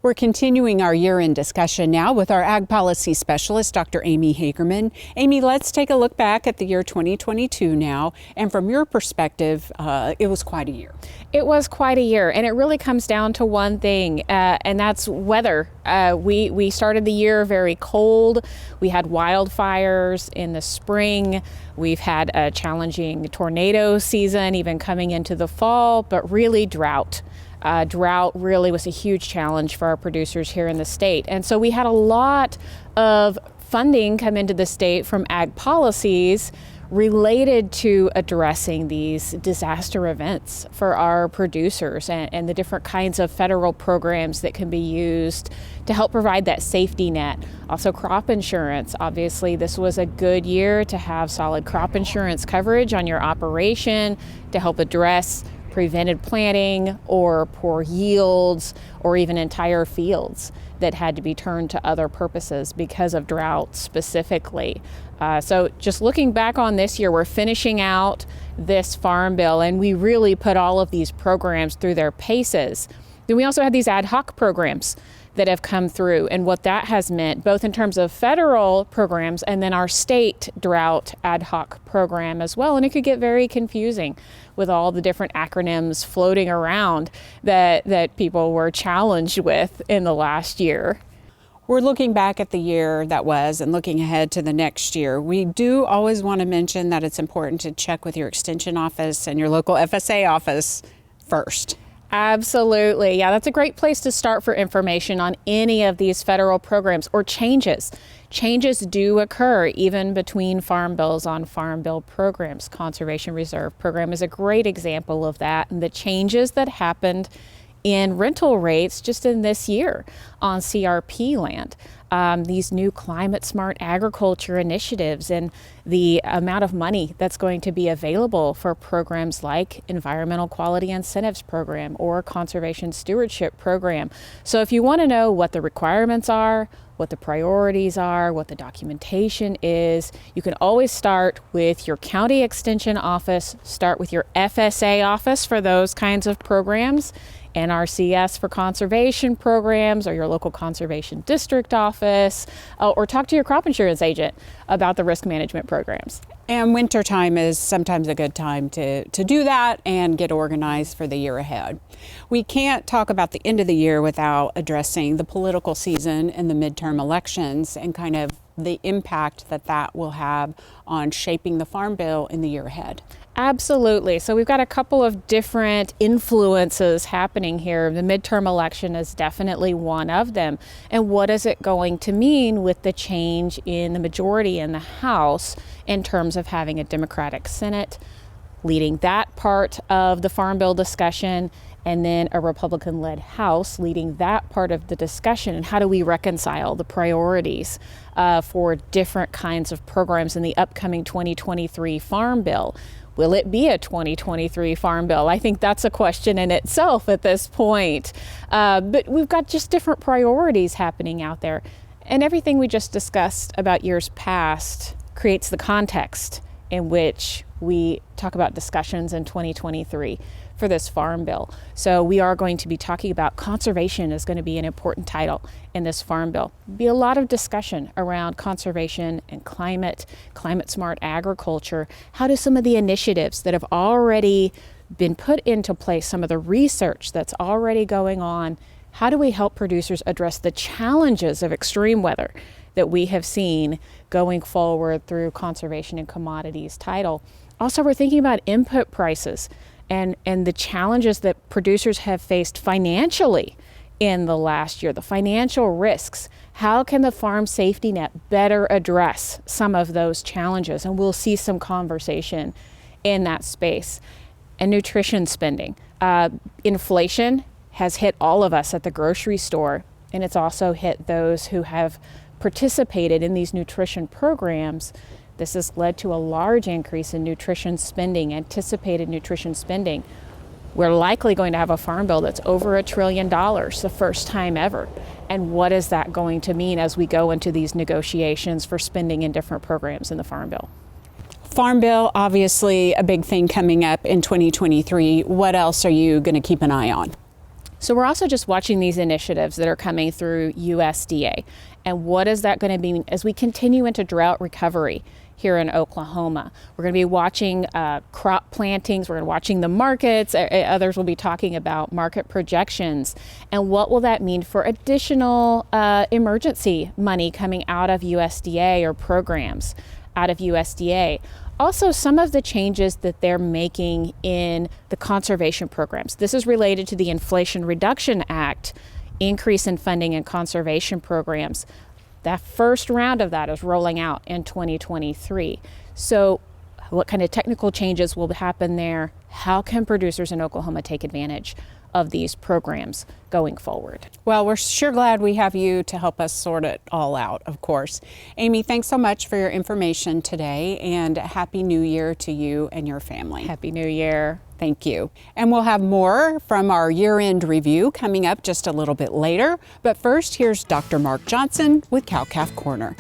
We're continuing our year-end discussion now with our Ag Policy Specialist, Dr. Amy Hagerman. Amy, let's take a look back at the year 2022 now. And from your perspective, it was quite a year. It was quite a year, and it really comes down to one thing, and that's weather. We started the year very cold. We had wildfires in the spring. We've had a challenging tornado season even coming into the fall, but really drought. Drought really was a huge challenge for our producers here in the state. And so we had a lot of funding come into the state from ag policies related to addressing these disaster events for our producers and the different kinds of federal programs that can be used to help provide that safety net. Also crop insurance. Obviously, this was a good year to have solid crop insurance coverage on your operation to help address prevented planting or poor yields or even entire fields that had to be turned to other purposes because of drought specifically. So just looking back on this year, we're finishing out this farm bill and we really put all of these programs through their paces. Then we also had these ad hoc programs that have come through and what that has meant, both in terms of federal programs and then our state drought ad hoc program as well. And it could get very confusing with all the different acronyms floating around that people were challenged with in the last year. We're looking back at the year that was and looking ahead to the next year. We do always want to mention that it's important to check with your extension office and your local FSA office first. Absolutely. Yeah, that's a great place to start for information on any of these federal programs or changes. Changes do occur even between farm bills on farm bill programs. Conservation Reserve Program is a great example of that, and the changes that happened in rental rates just in this year on CRP land. These new climate smart agriculture initiatives and the amount of money that's going to be available for programs like Environmental Quality Incentives Program or Conservation Stewardship Program. So if you want to know what the requirements are, what the priorities are, what the documentation is, you can always start with your county extension office, start with your FSA office for those kinds of programs, NRCS for conservation programs, or your local conservation district office, or talk to your crop insurance agent about the risk management programs. And wintertime is sometimes a good time to do that and get organized for the year ahead. We can't talk about the end of the year without addressing the political season and the midterm elections and kind of the impact that will have on shaping the farm bill in the year ahead. Absolutely. So we've got a couple of different influences happening here. The midterm election is definitely one of them. And what is it going to mean with the change in the majority in the House in terms of having a Democratic Senate leading that part of the farm bill discussion, and then a Republican-led House leading that part of the discussion? And how do we reconcile the priorities for different kinds of programs in the upcoming 2023 farm bill? Will it be a 2023 farm bill? I think that's a question in itself at this point. But we've got just different priorities happening out there. And everything we just discussed about years past creates the context in which we talk about discussions in 2023 for this farm bill. So we are going to be talking about conservation is going to be an important title in this farm bill. Be a lot of discussion around conservation and climate smart agriculture. How do some of the initiatives that have already been put into place, some of the research that's already going on, how do we help producers address the challenges of extreme weather that we have seen going forward through conservation and commodities title? Also, we're thinking about input prices and the challenges that producers have faced financially in the last year, the financial risks. How can the farm safety net better address some of those challenges? And we'll see some conversation in that space. And nutrition spending. Inflation has hit all of us at the grocery store, and it's also hit those who have participated in these nutrition programs. This has led to a large increase in nutrition spending, anticipated nutrition spending. We're likely going to have a farm bill that's over $1 trillion, the first time ever. And what is that going to mean as we go into these negotiations for spending in different programs in the farm bill? Farm bill, obviously a big thing coming up in 2023. What else are you going to keep an eye on? So we're also just watching these initiatives that are coming through USDA. And what is that going to mean as we continue into drought recovery here in Oklahoma? We're going to be watching crop plantings, we're going to be watching the markets, others will be talking about market projections. And what will that mean for additional emergency money coming out of USDA or programs out of USDA? Also, some of the changes that they're making in the conservation programs. This is related to the Inflation Reduction Act, increase in funding in conservation programs. That first round of that is rolling out in 2023. So what kind of technical changes will happen there? How can producers in Oklahoma take advantage of these programs going forward? Well, we're sure glad we have you to help us sort it all out, of course. Amy, thanks so much for your information today, and Happy New Year to you and your family. Happy New Year. Thank you. And we'll have more from our year-end review coming up just a little bit later. But first, here's Dr. Mark Johnson with Cow-Calf Corner.